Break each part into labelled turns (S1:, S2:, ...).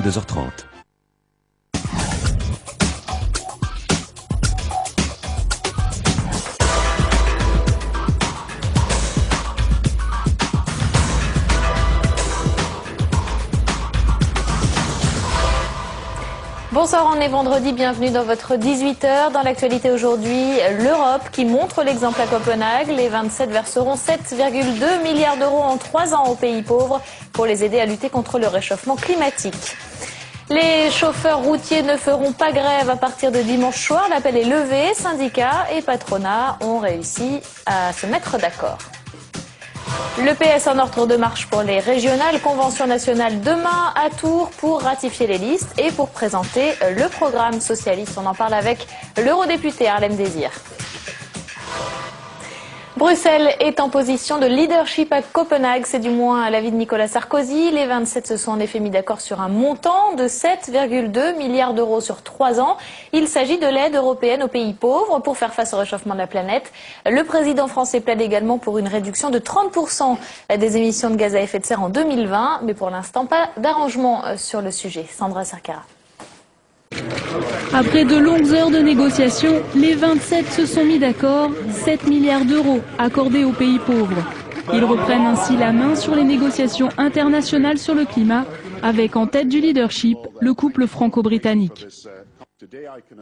S1: 2h30.
S2: Bonsoir, on est vendredi, bienvenue dans votre 18h. Dans l'actualité aujourd'hui, l'Europe qui montre l'exemple à Copenhague. Les 27 verseront 7,2 milliards d'euros en 3 ans aux pays pauvres pour les aider à lutter contre le réchauffement climatique. Les chauffeurs routiers ne feront pas grève à partir de dimanche soir. L'appel est levé. Syndicats et patronat ont réussi à se mettre d'accord. Le PS en ordre de marche pour les régionales, convention nationale demain à Tours pour ratifier les listes et pour présenter le programme socialiste. On en parle avec l'eurodéputé Harlem Désir. Bruxelles est en position de leadership à Copenhague, c'est du moins l'avis de Nicolas Sarkozy. Les 27 se sont en effet mis d'accord sur un montant de 7,2 milliards d'euros sur 3 ans. Il s'agit de l'aide européenne aux pays pauvres pour faire face au réchauffement de la planète. Le président français plaide également pour une réduction de 30% des émissions de gaz à effet de serre en 2020, mais pour l'instant pas d'arrangement sur le sujet. Sandra Sercara.
S3: Après de longues heures de négociations, les 27 se sont mis d'accord, 7 milliards d'euros accordés aux pays pauvres. Ils reprennent ainsi la main sur les négociations internationales sur le climat, avec en tête du leadership le couple franco-britannique.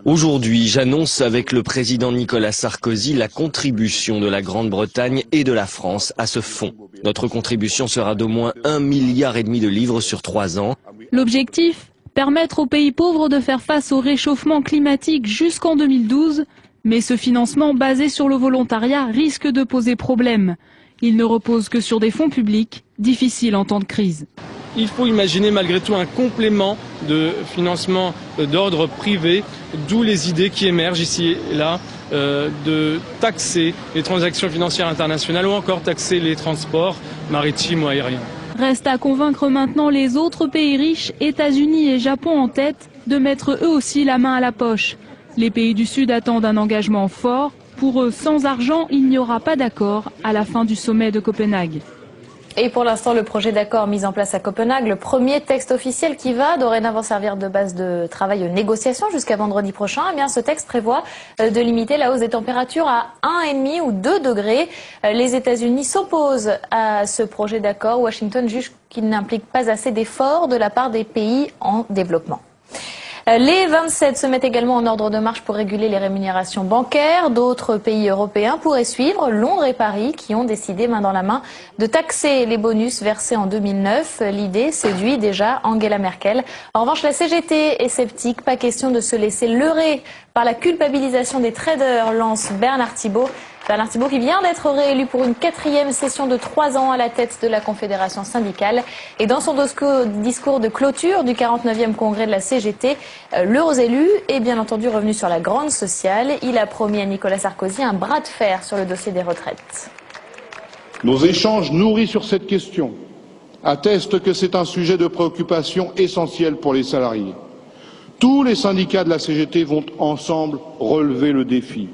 S4: Aujourd'hui, j'annonce avec le président Nicolas Sarkozy la contribution de la Grande-Bretagne et de la France à ce fonds. Notre contribution sera d'au moins 1,5 milliard de livres sur 3 ans.
S3: L'objectif ? Permettre aux pays pauvres de faire face au réchauffement climatique jusqu'en 2012, mais ce financement basé sur le volontariat risque de poser problème. Il ne repose que sur des fonds publics, difficiles en temps de crise.
S5: Il faut imaginer malgré tout un complément de financement d'ordre privé, d'où les idées qui émergent ici et là de taxer les transactions financières internationales ou encore taxer les transports maritimes ou aériens.
S3: Reste à convaincre maintenant les autres pays riches, États-Unis et Japon en tête, de mettre eux aussi la main à la poche. Les pays du Sud attendent un engagement fort. Pour eux, sans argent, il n'y aura pas d'accord à la fin du sommet de Copenhague.
S2: Et pour l'instant, le projet d'accord mis en place à Copenhague, le premier texte officiel qui va dorénavant servir de base de travail aux négociations jusqu'à vendredi prochain, eh bien, ce texte prévoit de limiter la hausse des températures à 1,5 ou 2 degrés. Les États-Unis s'opposent à ce projet d'accord. Washington juge qu'il n'implique pas assez d'efforts de la part des pays en développement. Les 27 se mettent également en ordre de marche pour réguler les rémunérations bancaires. D'autres pays européens pourraient suivre, Londres et Paris, qui ont décidé main dans la main de taxer les bonus versés en 2009. L'idée séduit déjà Angela Merkel. En revanche, la CGT est sceptique. Pas question de se laisser leurrer par la culpabilisation des traders, lance Bernard Thibault. Bernard Thibault qui vient d'être réélu pour une 4e session de 3 ans à la tête de la Confédération syndicale. Et dans son discours de clôture du 49e congrès de la CGT, l'heureux élu est bien entendu revenu sur la grande sociale. Il a promis à Nicolas Sarkozy un bras de fer sur le dossier des retraites.
S6: Nos échanges nourris sur cette question attestent que c'est un sujet de préoccupation essentiel pour les salariés. Tous les syndicats de la CGT vont ensemble relever le défi.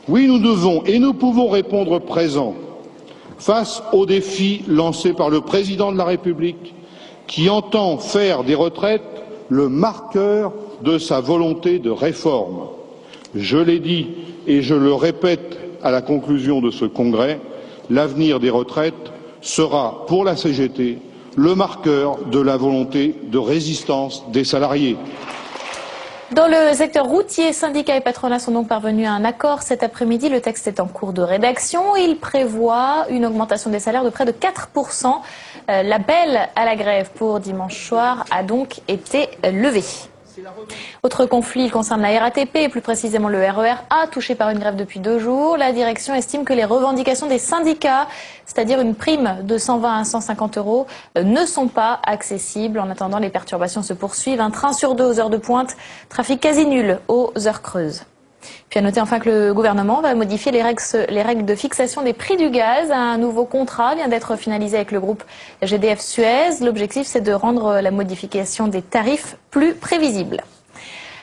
S6: Oui, nous devons et nous pouvons répondre présent face aux défis lancés par le président de la République qui entend faire des retraites le marqueur de sa volonté de réforme. Je l'ai dit et je le répète à la conclusion de ce congrès, l'avenir des retraites sera pour la CGT le marqueur de la volonté de résistance des salariés.
S2: Dans le secteur routier, syndicats et patronat sont donc parvenus à un accord cet après-midi. Le texte est en cours de rédaction. Il prévoit une augmentation des salaires de près de 4%. L'appel à la grève pour dimanche soir a donc été levé. Autre conflit concerne la RATP et plus précisément le RER-A, touché par une grève depuis 2 jours. La direction estime que les revendications des syndicats, c'est-à-dire une prime de 120 à 150 euros, ne sont pas accessibles. En attendant, les perturbations se poursuivent. Un train sur 2 aux heures de pointe, trafic quasi nul aux heures creuses. Puis à noter enfin que le gouvernement va modifier les règles de fixation des prix du gaz. Un nouveau contrat vient d'être finalisé avec le groupe GDF Suez. L'objectif, c'est de rendre la modification des tarifs plus prévisible.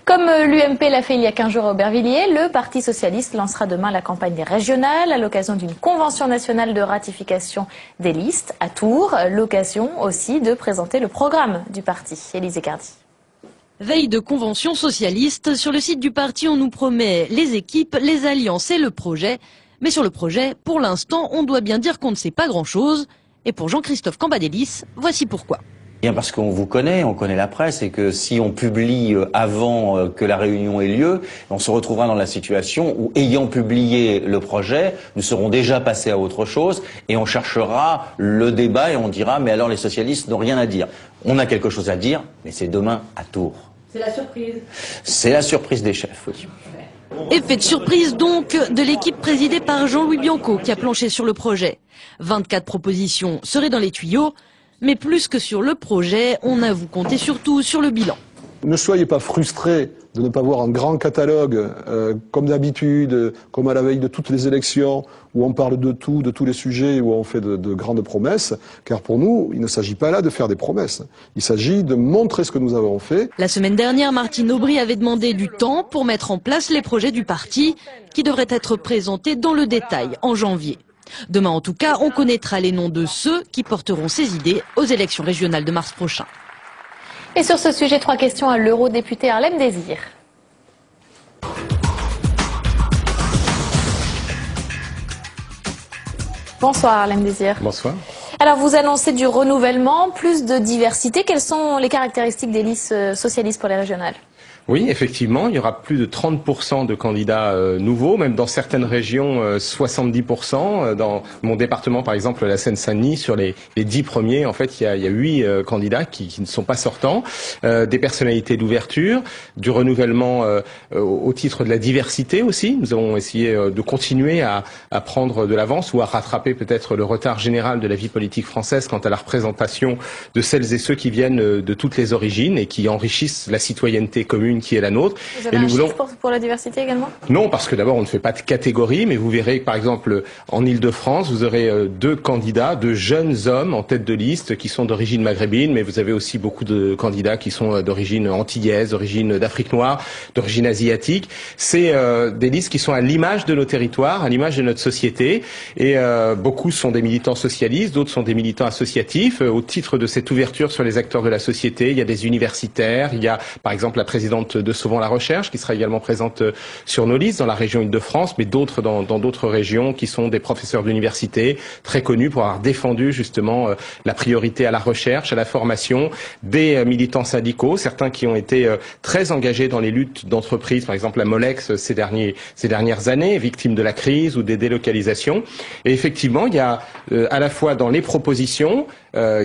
S2: Comme l'UMP l'a fait il y a 15 jours à Aubervilliers, le Parti socialiste lancera demain la campagne des régionales à l'occasion d'une convention nationale de ratification des listes à Tours. L'occasion aussi de présenter le programme du parti. Élisée Cardi.
S1: Veille de convention socialiste, sur le site du parti, on nous promet les équipes, les alliances et le projet. Mais sur le projet, pour l'instant, on doit bien dire qu'on ne sait pas grand-chose. Et pour Jean-Christophe Cambadélis, voici pourquoi.
S7: Bien parce qu'on vous connaît, on connaît la presse, et que si on publie avant que la réunion ait lieu, on se retrouvera dans la situation où, ayant publié le projet, nous serons déjà passés à autre chose, et on cherchera le débat et on dira « mais alors les socialistes n'ont rien à dire ». On a quelque chose à dire, mais c'est demain à Tours.
S2: C'est la surprise.
S7: C'est la surprise des chefs, oui.
S1: Effet de surprise donc de l'équipe présidée par Jean-Louis Bianco qui a planché sur le projet. 24 propositions seraient dans les tuyaux, mais plus que sur le projet, on avoue compter surtout sur le bilan.
S8: Ne soyez pas frustrés de ne pas voir un grand catalogue, comme d'habitude, comme à la veille de toutes les élections, où on parle de tout, de tous les sujets, où on fait de grandes promesses, car pour nous, il ne s'agit pas là de faire des promesses. Il s'agit de montrer ce que nous avons fait.
S1: La semaine dernière, Martine Aubry avait demandé du temps pour mettre en place les projets du parti, qui devraient être présentés dans le détail en janvier. Demain, en tout cas, on connaîtra les noms de ceux qui porteront ces idées aux élections régionales de mars prochain.
S2: Et sur ce sujet, 3 questions à l'eurodéputé Harlem Désir. Bonsoir Harlem Désir.
S9: Bonsoir.
S2: Alors vous annoncez du renouvellement, plus de diversité. Quelles sont les caractéristiques des listes socialistes pour les régionales ?
S9: Oui, effectivement, il y aura plus de 30% de candidats nouveaux, même dans certaines régions 70%. Dans mon département, par exemple, la Seine-Saint-Denis, sur les 10 premiers, en fait, il y a 8 candidats qui ne sont pas sortants. Des personnalités d'ouverture, du renouvellement au titre de la diversité aussi. Nous avons essayé de continuer à prendre de l'avance ou à rattraper peut-être le retard général de la vie politique française quant à la représentation de celles et ceux qui viennent de toutes les origines et qui enrichissent la citoyenneté commune qui est la nôtre.
S2: Vous avez un chiffre pour la diversité également ?
S9: Non, parce que d'abord on ne fait pas de catégorie, mais vous verrez que par exemple en Île-de-France, vous aurez 2 candidats, 2 jeunes hommes en tête de liste qui sont d'origine maghrébine, mais vous avez aussi beaucoup de candidats qui sont d'origine antillaise, d'origine d'Afrique noire, d'origine asiatique. C'est des listes qui sont à l'image de nos territoires, à l'image de notre société, et beaucoup sont des militants socialistes, d'autres sont des militants associatifs. Au titre de cette ouverture sur les acteurs de la société, il y a des universitaires, il y a par exemple la présidente de Sauvons la Recherche, qui sera également présente sur nos listes dans la région Île-de-France, mais d'autres dans d'autres régions qui sont des professeurs d'université très connus pour avoir défendu justement la priorité à la recherche, à la formation, des militants syndicaux, certains qui ont été très engagés dans les luttes d'entreprises, par exemple la Molex ces dernières années, victimes de la crise ou des délocalisations. Et effectivement, il y a à la fois dans les propositions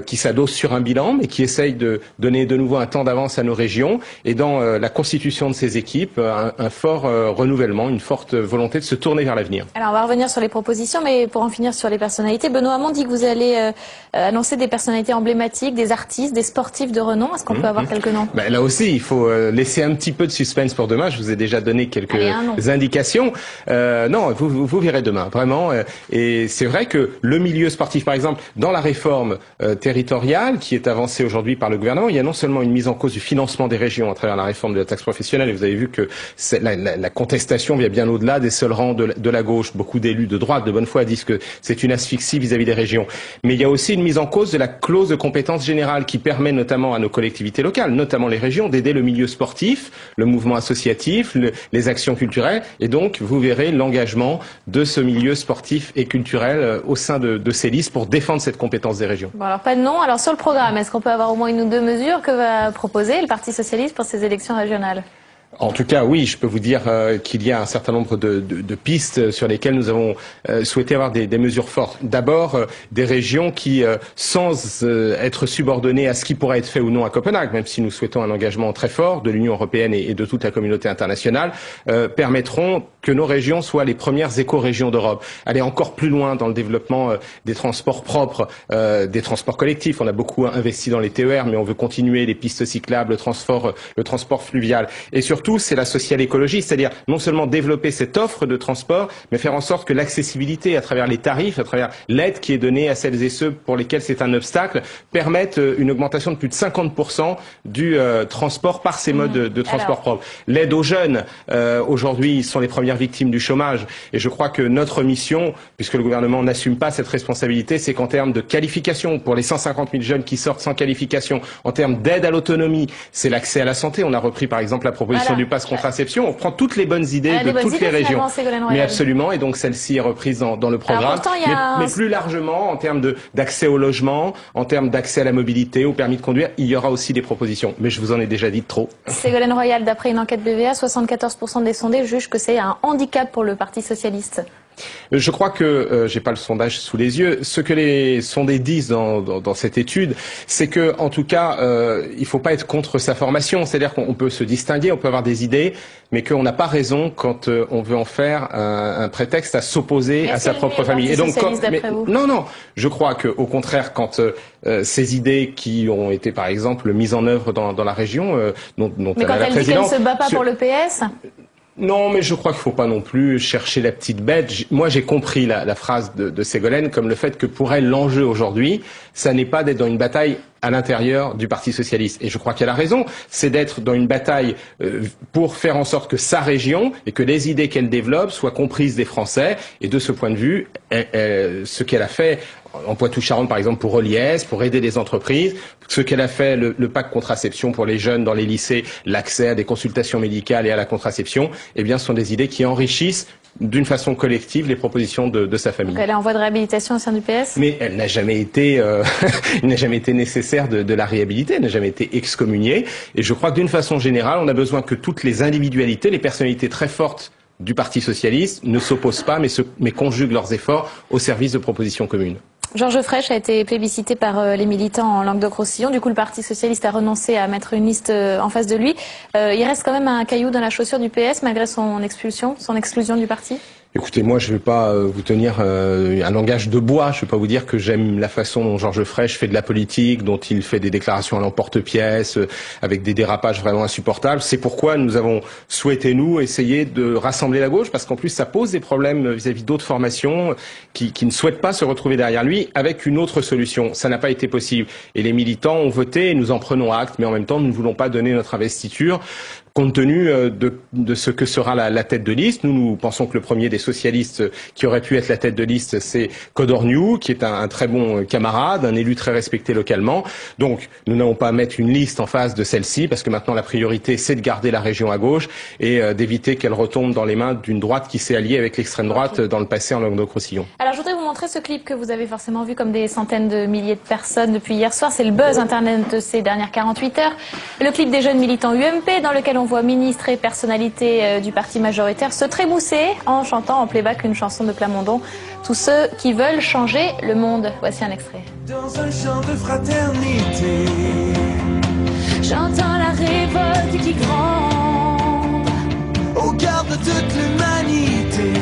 S9: qui s'adossent sur un bilan, mais qui essayent de donner de nouveau un temps d'avance à nos régions, et dans la constitution de ces équipes, un fort renouvellement, une forte volonté de se tourner vers l'avenir. Alors
S2: on va revenir sur les propositions, mais pour en finir sur les personnalités, Benoît Hamon dit que vous allez annoncer des personnalités emblématiques, des artistes, des sportifs de renom. Est-ce qu'on peut avoir quelques noms ?
S9: Là aussi, il faut laisser un petit peu de suspense pour demain. Je vous ai déjà donné quelques indications. Non, vous verrez demain, vraiment. Et c'est vrai que le milieu sportif, par exemple, dans la réforme territoriale qui est avancée aujourd'hui par le gouvernement, il y a non seulement une mise en cause du financement des régions à travers la réforme de la taxe professionnelle, et vous avez vu que la contestation vient bien au-delà des seuls rangs de la gauche. Beaucoup d'élus de droite de bonne foi disent que c'est une asphyxie vis-à-vis des régions. Mais il y a aussi une mise en cause de la clause de compétence générale qui permet notamment à nos collectivités locales, notamment les régions, d'aider le milieu sportif, le mouvement associatif, les actions culturelles, et donc vous verrez l'engagement de ce milieu sportif et culturel au sein de ces listes pour défendre cette compétence des régions.
S2: Bon, alors pas de nom. Alors sur le programme, est-ce qu'on peut avoir au moins 1 ou 2 mesures que va proposer le Parti socialiste pour ces élections régionales ?
S9: En tout cas, oui, je peux vous dire qu'il y a un certain nombre de pistes sur lesquelles nous avons souhaité avoir des mesures fortes. D'abord, des régions qui, sans être subordonnées à ce qui pourrait être fait ou non à Copenhague, même si nous souhaitons un engagement très fort de l'Union européenne et de toute la communauté internationale, permettront que nos régions soient les premières éco-régions d'Europe. Aller encore plus loin dans le développement des transports propres, des transports collectifs. On a beaucoup investi dans les TER, mais on veut continuer les pistes cyclables, le transport fluvial. Et surtout, c'est la social écologie, c'est-à-dire non seulement développer cette offre de transport, mais faire en sorte que l'accessibilité à travers les tarifs, à travers l'aide qui est donnée à celles et ceux pour lesquels c'est un obstacle, permettent une augmentation de plus de 50% du transport par ces modes de transport propre. L'aide aux jeunes, aujourd'hui, sont les premières victimes du chômage. Et je crois que notre mission, puisque le gouvernement n'assume pas cette responsabilité, c'est qu'en termes de qualification, pour les 150 000 jeunes qui sortent sans qualification, en termes d'aide à l'autonomie, c'est l'accès à la santé. On a repris par exemple la proposition du pass contraception. On prend toutes les bonnes idées de toutes les régions. Mais absolument, et donc celle-ci est reprise dans le programme. Mais plus largement, en termes d'accès au logement, en termes d'accès à la mobilité, au permis de conduire, il y aura aussi des propositions. Mais je vous en ai déjà dit trop.
S2: Ségolène Royal, d'après une enquête BVA, 74% des sondés jugent que c'est un handicap pour le Parti socialiste.
S9: Je crois que, j'ai pas le sondage sous les yeux, ce que les sondés disent dans cette étude, c'est que, en tout cas, il faut pas être contre sa formation. C'est-à-dire qu'on peut se distinguer, on peut avoir des idées, mais qu'on n'a pas raison quand on veut en faire un prétexte à s'opposer à sa propre famille.
S2: Et donc,
S9: non, je crois que, au contraire, quand ces idées qui ont été, par exemple, mises en œuvre dans la région, dont
S2: mais quand elle dit qu'elle ne se bat pas pour le PS.
S9: Non, mais je crois qu'il ne faut pas non plus chercher la petite bête. Moi, j'ai compris la phrase de Ségolène comme le fait que pour elle, l'enjeu aujourd'hui, ça n'est pas d'être dans une bataille à l'intérieur du Parti socialiste. Et je crois qu'elle a raison, c'est d'être dans une bataille pour faire en sorte que sa région et que les idées qu'elle développe soient comprises des Français. Et de ce point de vue, ce qu'elle a fait en Poitou-Charentes, par exemple, pour Reliès, pour aider les entreprises, ce qu'elle a fait, le pack contraception pour les jeunes dans les lycées, l'accès à des consultations médicales et à la contraception, eh bien, ce sont des idées qui enrichissent d'une façon collective les propositions de sa famille.
S2: Donc elle est en voie de réhabilitation au sein du PS.
S9: Mais elle n'a jamais été, il n'a jamais été nécessaire de la réhabiliter, elle n'a jamais été excommuniée. Et je crois que d'une façon générale, on a besoin que toutes les individualités, les personnalités très fortes du Parti socialiste ne s'opposent pas, mais conjuguent leurs efforts au service de propositions communes.
S2: Georges Frêche a été plébiscité par les militants en Languedoc-Roussillon. Du coup, le Parti socialiste a renoncé à mettre une liste en face de lui. Il reste quand même un caillou dans la chaussure du PS malgré son exclusion du parti.
S9: Écoutez, moi, je ne vais pas vous tenir un langage de bois. Je ne vais pas vous dire que j'aime la façon dont Georges Frêche fait de la politique, dont il fait des déclarations à l'emporte-pièce, avec des dérapages vraiment insupportables. C'est pourquoi nous avons souhaité, nous, essayer de rassembler la gauche, parce qu'en plus, ça pose des problèmes vis-à-vis d'autres formations qui ne souhaitent pas se retrouver derrière lui avec une autre solution. Ça n'a pas été possible. Et les militants ont voté, et nous en prenons acte, mais en même temps, nous ne voulons pas donner notre investiture compte tenu de ce que sera la tête de liste. Nous pensons que le premier des socialistes qui aurait pu être la tête de liste, c'est Codorniou, qui est un très bon camarade, un élu très respecté localement. Donc, nous n'allons pas mettre une liste en face de celle-ci, parce que maintenant la priorité, c'est de garder la région à gauche et d'éviter qu'elle retombe dans les mains d'une droite qui s'est alliée avec l'extrême droite dans le passé en Languedoc-Roussillon.
S2: Alors, je voudrais vous montrer ce clip que vous avez forcément vu comme des centaines de milliers de personnes depuis hier soir. C'est le buzz internet de ces dernières 48 heures. Le clip des jeunes militants UMP, dans lequel on voit ministres et personnalités du parti majoritaire se trémousser en chantant en playback une chanson de Plamondon. Tous ceux qui veulent changer le monde. Voici un extrait.
S10: Dans un chant de fraternité,
S11: j'entends la révolte qui gronde
S10: au garde de toute l'humanité,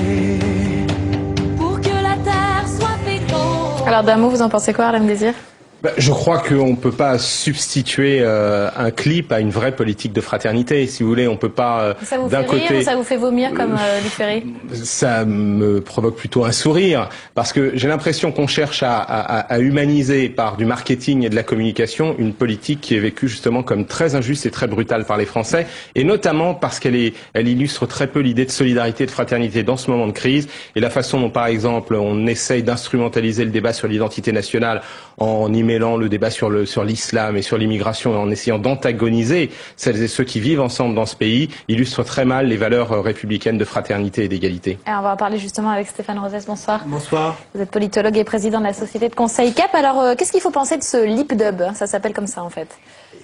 S11: pour que la terre soit féconde.
S2: Alors d'un mot, vous en pensez quoi, Harlem Désir ?
S9: Je crois qu'on ne peut pas substituer un clip à une vraie politique de fraternité. Si vous voulez, on peut pas d'un côté.
S2: Ça vous fait rire ou ça vous fait vomir comme Luc Ferry ?
S9: Ça me provoque plutôt un sourire, parce que j'ai l'impression qu'on cherche à humaniser par du marketing et de la communication une politique qui est vécue justement comme très injuste et très brutale par les Français, et notamment parce qu'elle illustre très peu l'idée de solidarité et de fraternité dans ce moment de crise, et la façon dont, par exemple, on essaye d'instrumentaliser le débat sur l'identité nationale en y mêlant le débat sur l'islam et sur l'immigration et en essayant d'antagoniser celles et ceux qui vivent ensemble dans ce pays, illustre très mal les valeurs républicaines de fraternité et d'égalité.
S2: Alors on va en parler justement avec Stéphane Rosès. Bonsoir.
S12: Bonsoir.
S2: Vous êtes politologue et président de la société de conseil CAP. Alors qu'est-ce qu'il faut penser de ce lip dub ? Ça s'appelle comme ça en fait.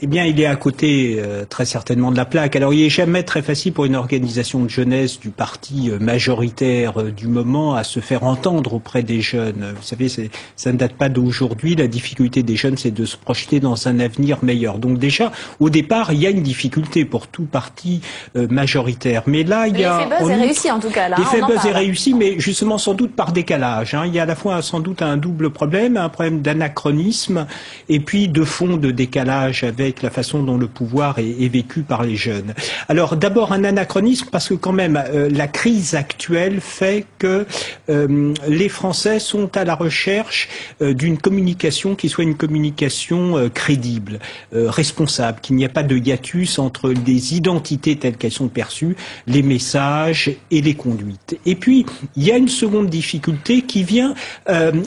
S12: Eh bien, il est à côté très certainement de la plaque. Alors, il est jamais très facile pour une organisation de jeunesse du parti majoritaire du moment à se faire entendre auprès des jeunes. Vous savez, ça ne date pas d'aujourd'hui. La difficulté des jeunes, c'est de se projeter dans un avenir meilleur. Donc déjà, au départ, il y a une difficulté pour tout parti majoritaire. Mais là, il y a...
S2: L'effet buzz est réussi en tout cas.
S12: L'effet buzz est réussi, mais justement sans doute par décalage. Il y a à la fois sans doute un double problème, un problème d'anachronisme et puis de fond de décalage avec la façon dont le pouvoir est vécu par les jeunes. Alors d'abord un anachronisme parce que quand même la crise actuelle fait que les Français sont à la recherche d'une communication qui soit une communication crédible, responsable, qu'il n'y ait pas de hiatus entre les identités telles qu'elles sont perçues, les messages et les conduites. Et puis il y a une seconde difficulté qui vient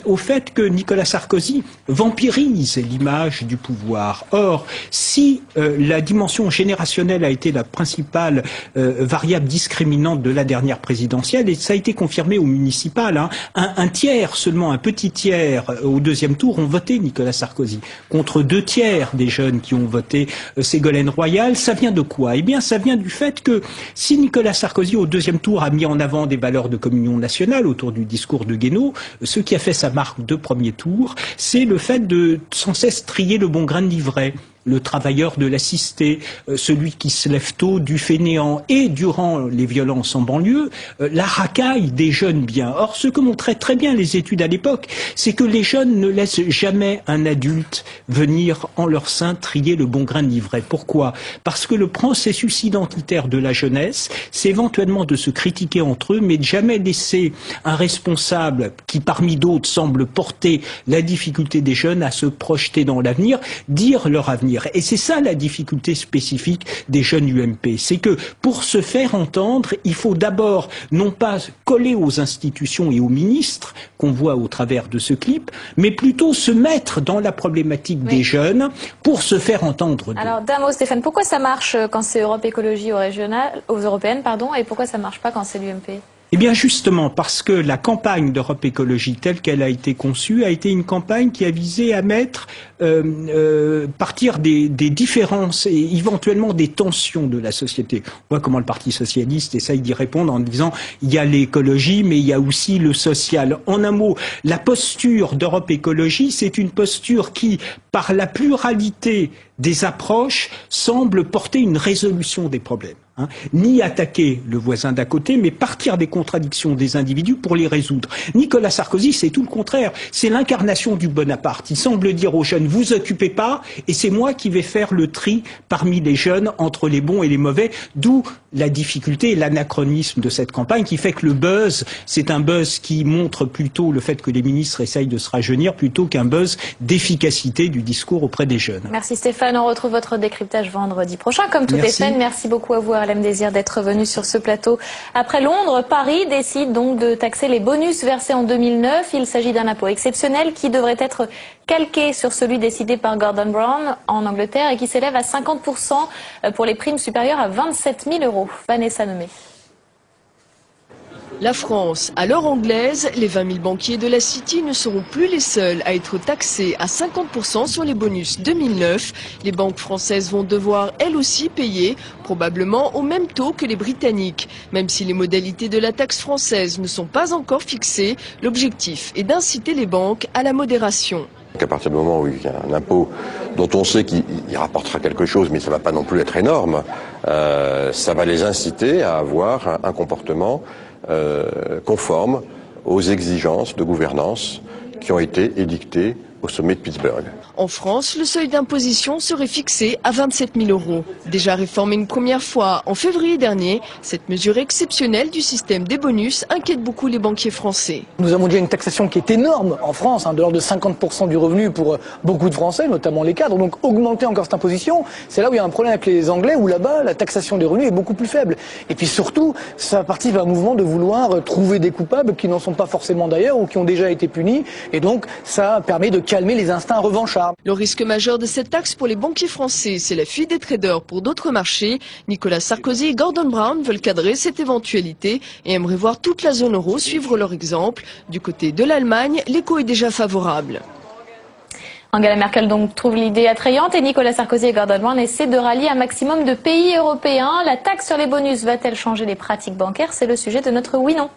S12: au fait que Nicolas Sarkozy vampirise l'image du pouvoir. Or, si la dimension générationnelle a été la principale variable discriminante de la dernière présidentielle, et ça a été confirmé au municipal, un tiers, seulement un petit tiers au deuxième tour ont voté Nicolas Sarkozy, contre 2 tiers des jeunes qui ont voté Ségolène Royal. Ça vient de quoi? Eh bien, ça vient du fait que si Nicolas Sarkozy au deuxième tour a mis en avant des valeurs de communion nationale autour du discours de Guénaud, ce qui a fait sa marque de premier tour, c'est le fait de sans cesse trier le bon grain de livret. Le travailleur de la cité, celui qui se lève tôt du fainéant, et durant les violences en banlieue, la racaille des jeunes bien. Or, ce que montraient très bien les études à l'époque, c'est que les jeunes ne laissent jamais un adulte venir en leur sein trier le bon grain de livret. Pourquoi? Parce que le processus identitaire de la jeunesse, c'est éventuellement de se critiquer entre eux, mais de jamais laisser un responsable qui, parmi d'autres, semble porter la difficulté des jeunes à se projeter dans l'avenir, dire leur avenir. Et c'est ça la difficulté spécifique des jeunes UMP. C'est que pour se faire entendre, il faut d'abord non pas coller aux institutions et aux ministres qu'on voit au travers de ce clip, mais plutôt se mettre dans la problématique des jeunes pour se faire entendre.
S2: Alors d'un mot Stéphane, pourquoi ça marche quand c'est Europe Écologie aux européennes, et pourquoi ça marche pas quand c'est l'UMP?
S12: Eh bien justement parce que la campagne d'Europe Écologie telle qu'elle a été conçue a été une campagne qui a visé à mettre partir des différences et éventuellement des tensions de la société. On voit comment le Parti socialiste essaye d'y répondre en disant il y a l'écologie mais il y a aussi le social. En un mot, la posture d'Europe Écologie, c'est une posture qui, par la pluralité des approches, semble porter une résolution des problèmes. Ni attaquer le voisin d'à côté, mais partir des contradictions des individus pour les résoudre. Nicolas Sarkozy, c'est tout le contraire. C'est l'incarnation du Bonaparte. Il semble dire aux jeunes, vous occupez pas, et c'est moi qui vais faire le tri parmi les jeunes entre les bons et les mauvais, d'où la difficulté et l'anachronisme de cette campagne qui fait que le buzz, c'est un buzz qui montre plutôt le fait que les ministres essayent de se rajeunir plutôt qu'un buzz d'efficacité du discours auprès des jeunes.
S2: Merci Stéphane, on retrouve votre décryptage vendredi prochain comme toutes les semaines. Merci beaucoup à vous RLM Désir d'être venu sur ce plateau. Après Londres, Paris décide donc de taxer les bonus versés en 2009. Il s'agit d'un impôt exceptionnel qui devrait être calqué sur celui décidé par Gordon Brown en Angleterre et qui s'élève à 50% pour les primes supérieures à 27 000 €. Vanessa Nomé.
S13: La France, à l'heure anglaise, les 20 000 banquiers de la City ne seront plus les seuls à être taxés à 50% sur les bonus 2009. Les banques françaises vont devoir elles aussi payer, probablement au même taux que les Britanniques. Même si les modalités de la taxe française ne sont pas encore fixées, l'objectif est d'inciter les banques à la modération.
S14: À partir du moment où il y a un impôt dont on sait qu'il rapportera quelque chose, mais ça ne va pas non plus être énorme, ça va les inciter à avoir un comportement conforme aux exigences de gouvernance qui ont été édictées au sommet de Pittsburgh.
S13: En France, le seuil d'imposition serait fixé à 27 000 €. Déjà réformé une première fois en février dernier, cette mesure exceptionnelle du système des bonus inquiète beaucoup les banquiers français.
S15: Nous avons déjà une taxation qui est énorme en France, de l'ordre de 50% du revenu pour beaucoup de Français, notamment les cadres. Donc augmenter encore cette imposition, c'est là où il y a un problème avec les Anglais, où là-bas la taxation des revenus est beaucoup plus faible. Et puis surtout, ça participe à un mouvement de vouloir trouver des coupables qui n'en sont pas forcément d'ailleurs ou qui ont déjà été punis. Et donc ça permet de calmer les instincts revanchards.
S13: Le risque majeur de cette taxe pour les banquiers français, c'est la fuite des traders pour d'autres marchés. Nicolas Sarkozy et Gordon Brown veulent cadrer cette éventualité et aimeraient voir toute la zone euro suivre leur exemple. Du côté de l'Allemagne, l'écho est déjà favorable.
S2: Angela Merkel donc trouve l'idée attrayante et Nicolas Sarkozy et Gordon Brown essaient de rallier un maximum de pays européens. La taxe sur les bonus va-t-elle changer les pratiques bancaires? C'est le sujet de notre oui-non.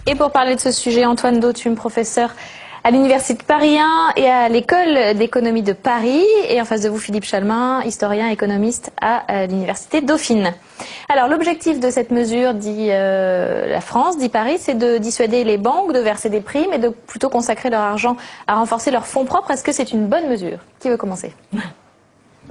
S2: Et pour parler de ce sujet, Antoine Dautume, professeur à l'Université de Paris 1 et à l'École d'économie de Paris. Et en face de vous, Philippe Chalmin, historien économiste à l'Université Dauphine. Alors, l'objectif de cette mesure, dit la France, dit Paris, c'est de dissuader les banques de verser des primes et de plutôt consacrer leur argent à renforcer leurs fonds propres. Est-ce que c'est une bonne mesure? Qui veut commencer?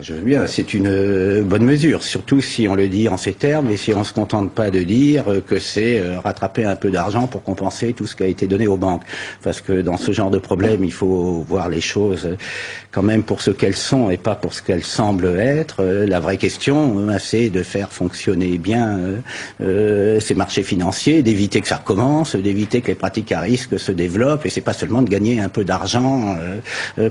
S16: Je veux bien, c'est une bonne mesure, surtout si on le dit en ces termes et si on ne se contente pas de dire que c'est rattraper un peu d'argent pour compenser tout ce qui a été donné aux banques. Parce que dans ce genre de problème, il faut voir les choses quand même pour ce qu'elles sont et pas pour ce qu'elles semblent être. La vraie question, c'est de faire fonctionner bien ces marchés financiers, d'éviter que ça recommence, d'éviter que les pratiques à risque se développent et c'est pas seulement de gagner un peu d'argent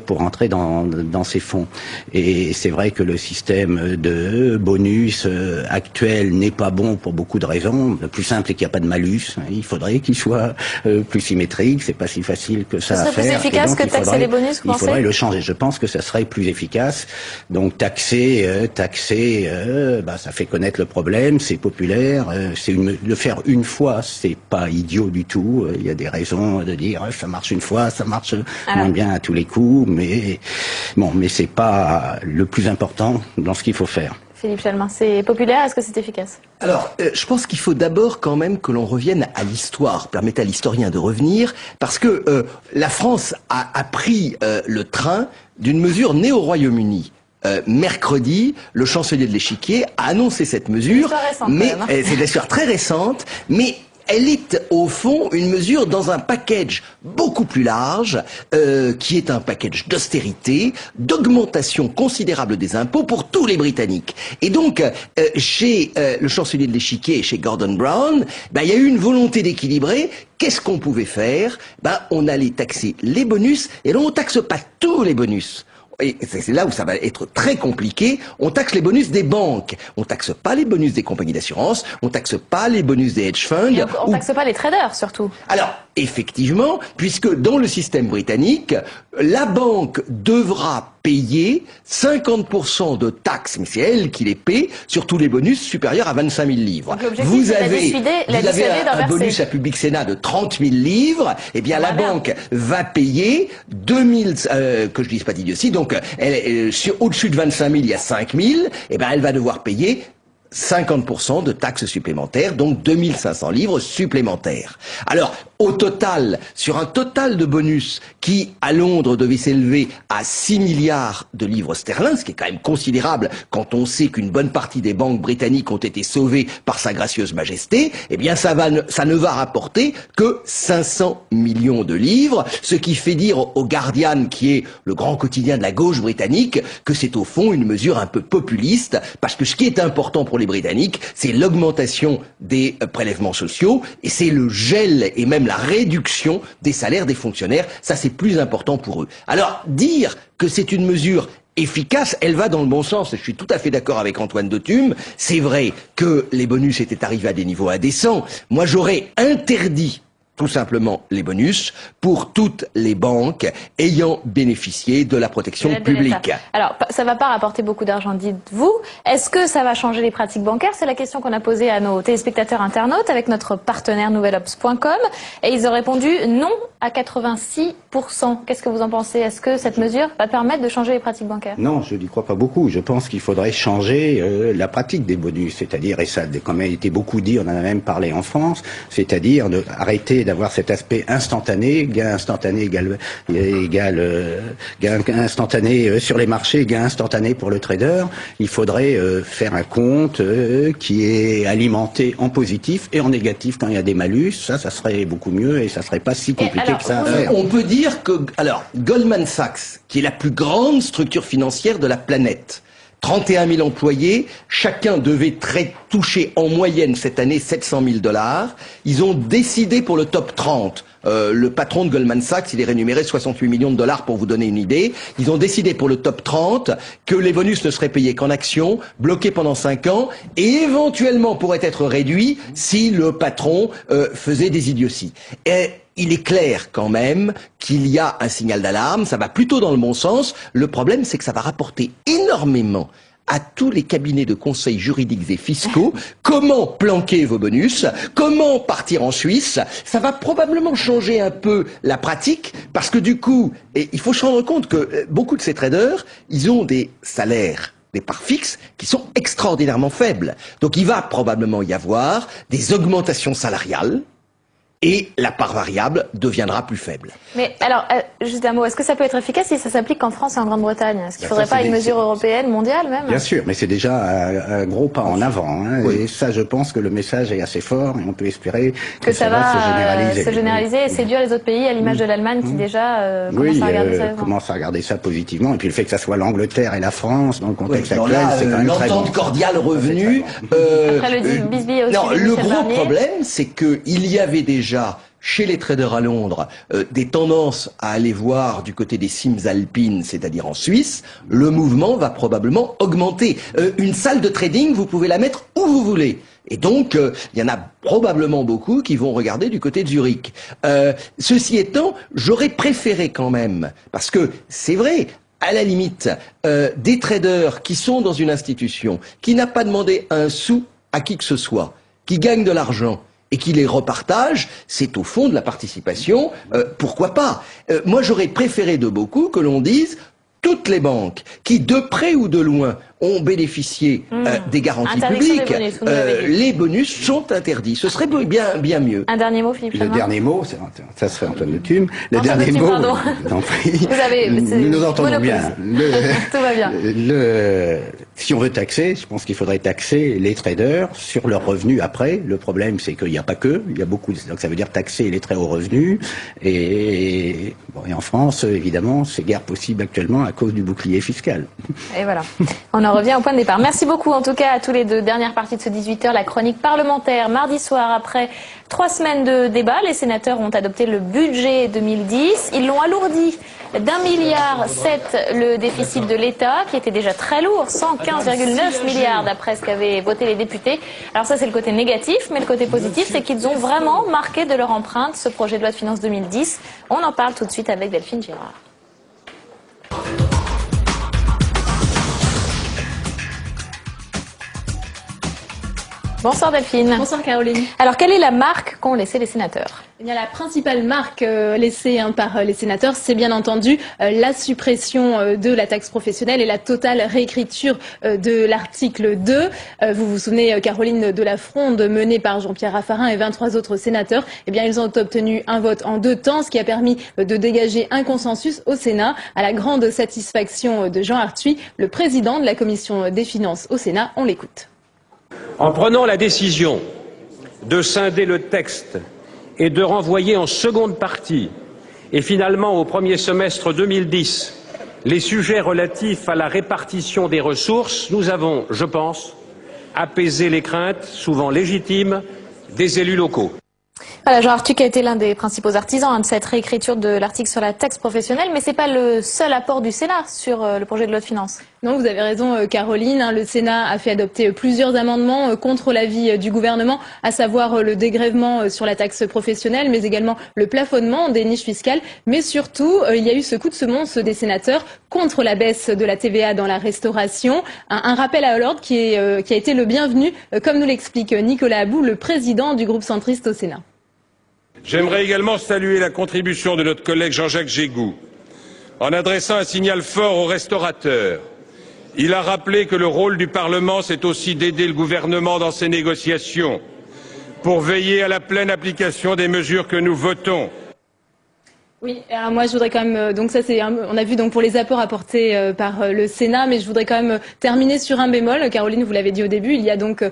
S16: pour entrer dans ces fonds. Et c'est vrai que le système de bonus actuel n'est pas bon pour beaucoup de raisons. Le plus simple est qu'il n'y a pas de malus. Il faudrait qu'il soit plus symétrique. C'est pas si facile que ça à faire.
S2: Ce serait plus efficace que taxer les bonus, vous pensez ?
S16: Il faudrait le changer. Je pense que ça serait plus efficace. Donc taxer, ça fait connaître le problème. C'est populaire. Le faire une fois, c'est pas idiot du tout. Il y a des raisons de dire ça marche une fois, ça marche moins bien à tous les coups. Mais c'est pas le plus important dans ce qu'il faut faire.
S2: Philippe Chalmin, c'est populaire, est-ce que c'est efficace?
S17: Alors, je pense qu'il faut d'abord quand même que l'on revienne à l'histoire, permettez à l'historien de revenir, parce que la France a pris le train d'une mesure née au Royaume-Uni. Mercredi, le chancelier de l'Échiquier a annoncé cette mesure, mais c'est une histoire très récente, mais elle est au fond une mesure dans un package beaucoup plus large, qui est un package d'austérité, d'augmentation considérable des impôts pour tous les Britanniques. Et donc, chez le chancelier de l'Échiquier et chez Gordon Brown, il y a eu une volonté d'équilibrer. Qu'est-ce qu'on pouvait faire? On allait taxer les bonus, et là on taxe pas tous les bonus. Et c'est là où ça va être très compliqué. On taxe les bonus des banques. On taxe pas les bonus des compagnies d'assurance. On taxe pas les bonus des hedge funds.
S2: Et on taxe pas les traders, surtout.
S17: Alors, effectivement, puisque dans le système britannique, la banque devra payer 50% de taxes, mais c'est elle qui les paie, sur tous les bonus supérieurs à 25 000 livres.
S2: Vous avez
S17: un bonus à Public Sénat de 30 000 livres, eh bien la banque va payer 2000, que je dise pas d'idiotie, donc au-dessus de 25 000, il y a 5 000, eh bien elle va devoir payer 50% de taxes supplémentaires, donc 2500 livres supplémentaires. Alors, au total, sur un total de bonus qui, à Londres, devait s'élever à 6 milliards de livres sterling, ce qui est quand même considérable quand on sait qu'une bonne partie des banques britanniques ont été sauvées par Sa Gracieuse Majesté, eh bien ça ne va rapporter que 500 millions de livres, ce qui fait dire au Guardian, qui est le grand quotidien de la gauche britannique, que c'est au fond une mesure un peu populiste, parce que ce qui est important pour les Britanniques, c'est l'augmentation des prélèvements sociaux, et c'est le gel et même la réduction des salaires des fonctionnaires. Ça, c'est plus important pour eux. Alors, dire que c'est une mesure efficace, elle va dans le bon sens. Je suis tout à fait d'accord avec Antoine Dautume. C'est vrai que les bonus étaient arrivés à des niveaux indécents. Moi, j'aurais interdit tout simplement les bonus pour toutes les banques ayant bénéficié de la protection publique.
S2: Alors, ça va pas rapporter beaucoup d'argent, dites-vous. Est-ce que ça va changer les pratiques bancaires? C'est la question qu'on a posée à nos téléspectateurs internautes avec notre partenaire nouvelops.com. Et ils ont répondu non à 86%. Qu'est-ce que vous en pensez? Est-ce que cette mesure va permettre de changer les pratiques bancaires?
S16: Non, je n'y crois pas beaucoup. Je pense qu'il faudrait changer la pratique des bonus. C'est-à-dire, et ça a quand même été beaucoup dit, on en a même parlé en France, c'est-à-dire arrêter d'avoir cet aspect instantané, gain instantané égale gain instantané sur les marchés, gain instantané pour le trader. Il faudrait faire un compte qui est alimenté en positif et en négatif quand il y a des malus. Ça serait beaucoup mieux et ça serait pas si compliqué que ça à faire.
S17: On peut dire que, Goldman Sachs, qui est la plus grande structure financière de la planète, 31 000 employés, chacun devait toucher en moyenne cette année 700 000 $. Ils ont décidé pour le top 30, le patron de Goldman Sachs, il est rémunéré 68 millions de $ pour vous donner une idée. Ils ont décidé pour le top 30 que les bonus ne seraient payés qu'en actions, bloqués pendant 5 ans, et éventuellement pourraient être réduits si le patron faisait des idioties. Et il est clair quand même qu'il y a un signal d'alarme, ça va plutôt dans le bon sens. Le problème, c'est que ça va rapporter énormément à tous les cabinets de conseil juridiques et fiscaux comment planquer vos bonus, comment partir en Suisse. Ça va probablement changer un peu la pratique parce que du coup, et il faut se rendre compte que beaucoup de ces traders, ils ont des salaires, des parts fixes qui sont extraordinairement faibles. Donc il va probablement y avoir des augmentations salariales et la part variable deviendra plus faible.
S2: Mais alors, juste un mot, est-ce que ça peut être efficace si ça s'applique qu'en France et en Grande-Bretagne? Est-ce qu'il ne faudrait pas une mesure européenne, mondiale même?
S16: Bien sûr, mais c'est déjà un gros pas en avant. Hein, oui. Et ça, je pense que le message est assez fort et on peut espérer que ça va se généraliser
S2: et séduire les autres pays, à l'image de l'Allemagne qui déjà
S16: commence à regarder ça positivement. Et puis le fait que ça soit l'Angleterre et la France dans le contexte actuel, c'est quand même très bon.
S17: L'entente cordiale revenue.
S2: Après le bisbille aussi.
S17: Non, le gros problème, c'est qu'il y avait déjà chez les traders à Londres, des tendances à aller voir du côté des cimes alpines, c'est-à-dire en Suisse. Le mouvement va probablement augmenter. Une salle de trading, vous pouvez la mettre où vous voulez. Et donc, il y en a probablement beaucoup qui vont regarder du côté de Zurich. Ceci étant, j'aurais préféré quand même, parce que c'est vrai, à la limite, des traders qui sont dans une institution, qui n'a pas demandé un sou à qui que ce soit, qui gagnent de l'argent, et qui les repartage, c'est au fond de la participation, pourquoi pas. Moi, j'aurais préféré de beaucoup que l'on dise toutes les banques qui, de près ou de loin, ont bénéficié des garanties publiques, les bonus sont interdits. Ce serait bien mieux.
S2: Un dernier mot, Philippe Clement.
S16: Le dernier mot, ça serait Antoine de Thume. Le dernier mot, nous nous entendons bien.
S2: Tout va bien.
S16: Si on veut taxer, je pense qu'il faudrait taxer les traders sur leurs revenus après. Le problème, c'est qu'il n'y a pas que, il y a beaucoup. Donc ça veut dire taxer les très hauts revenus. Et en France, évidemment, c'est guère possible actuellement à cause du bouclier fiscal.
S2: Et voilà. On en revient au point de départ. Merci beaucoup en tout cas à tous les deux. Dernière partie de ce 18h, la chronique parlementaire. Mardi soir, après 3 semaines de débat, les sénateurs ont adopté le budget 2010. Ils l'ont alourdi d'1,7 milliard le déficit de l'État, qui était déjà très lourd, 115,9 milliards d'après ce qu'avaient voté les députés. Alors ça, c'est le côté négatif, mais le côté positif, c'est qu'ils ont vraiment marqué de leur empreinte ce projet de loi de finances 2010. On en parle tout de suite avec Delphine Girard. Bonsoir Delphine.
S18: Bonsoir Caroline.
S2: Alors quelle est la marque qu'ont laissé les sénateurs?
S18: Eh bien, la principale marque laissée par les sénateurs, c'est bien entendu la suppression de la taxe professionnelle et la totale réécriture de l'article 2. Vous vous souvenez, Caroline, de la fronde menée par Jean-Pierre Raffarin et 23 autres sénateurs. Eh bien, ils ont obtenu un vote en 2 temps, ce qui a permis de dégager un consensus au Sénat, à la grande satisfaction de Jean Arthuis, le président de la commission des finances au Sénat. On l'écoute.
S19: En prenant la décision de scinder le texte et de renvoyer en seconde partie et finalement au premier semestre 2010 les sujets relatifs à la répartition des ressources, nous avons, je pense, apaisé les craintes, souvent légitimes, des élus locaux.
S2: Voilà, Jean Arthuis a été l'un des principaux artisans de cette réécriture de l'article sur la taxe professionnelle, mais ce n'est pas le seul apport du Sénat sur le projet de loi de finances.
S18: Non, vous avez raison Caroline, le Sénat a fait adopter plusieurs amendements contre l'avis du gouvernement, à savoir le dégrèvement sur la taxe professionnelle, mais également le plafonnement des niches fiscales. Mais surtout, il y a eu ce coup de semonce des sénateurs contre la baisse de la TVA dans la restauration. Un rappel à l'ordre qui a été le bienvenu, comme nous l'explique Nicolas Abou, le président du groupe centriste au Sénat.
S20: J'aimerais également saluer la contribution de notre collègue Jean-Jacques Gégou en adressant un signal fort aux restaurateurs. Il a rappelé que le rôle du Parlement, c'est aussi d'aider le gouvernement dans ses négociations pour veiller à la pleine application des mesures que nous votons.
S18: Oui, alors moi je voudrais quand même, donc ça c'est, on a vu donc pour les apports apportés par le Sénat, mais je voudrais quand même terminer sur un bémol. Caroline, vous l'avez dit au début, il y a donc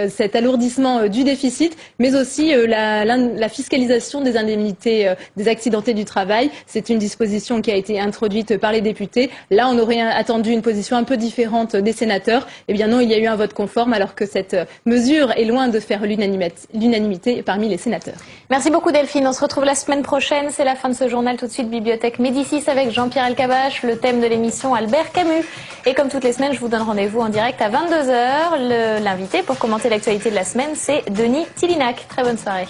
S18: cet alourdissement du déficit, mais aussi la fiscalisation des indemnités des accidentés du travail. C'est une disposition qui a été introduite par les députés. Là, on aurait attendu une position un peu différente des sénateurs. Eh bien non, il y a eu un vote conforme, alors que cette mesure est loin de faire l'unanimité parmi les sénateurs.
S2: Merci beaucoup Delphine, on se retrouve la semaine prochaine, c'est la fin de ce journal. Tout de suite, Bibliothèque Médicis avec Jean-Pierre Elkabbach, le thème de l'émission Albert Camus. Et comme toutes les semaines, je vous donne rendez-vous en direct à 22h. L'invité pour commenter l'actualité de la semaine, c'est Denis Tillinac. Très bonne soirée.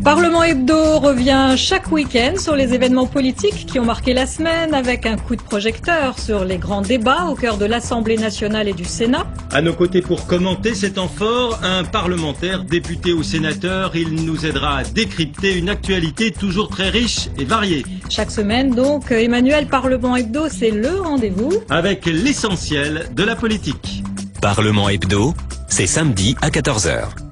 S21: Parlement Hebdo revient chaque week-end sur les événements politiques qui ont marqué la semaine, avec un coup de projecteur sur les grands débats au cœur de l'Assemblée nationale et du Sénat.
S22: À nos côtés pour commenter ces temps forts, un parlementaire, député ou sénateur. Il nous aidera à décrypter une actualité toujours très riche et variée.
S21: Chaque semaine donc, Emmanuel, Parlement Hebdo, c'est le rendez-vous
S22: avec l'essentiel de la politique.
S23: Parlement Hebdo, c'est samedi à 14h.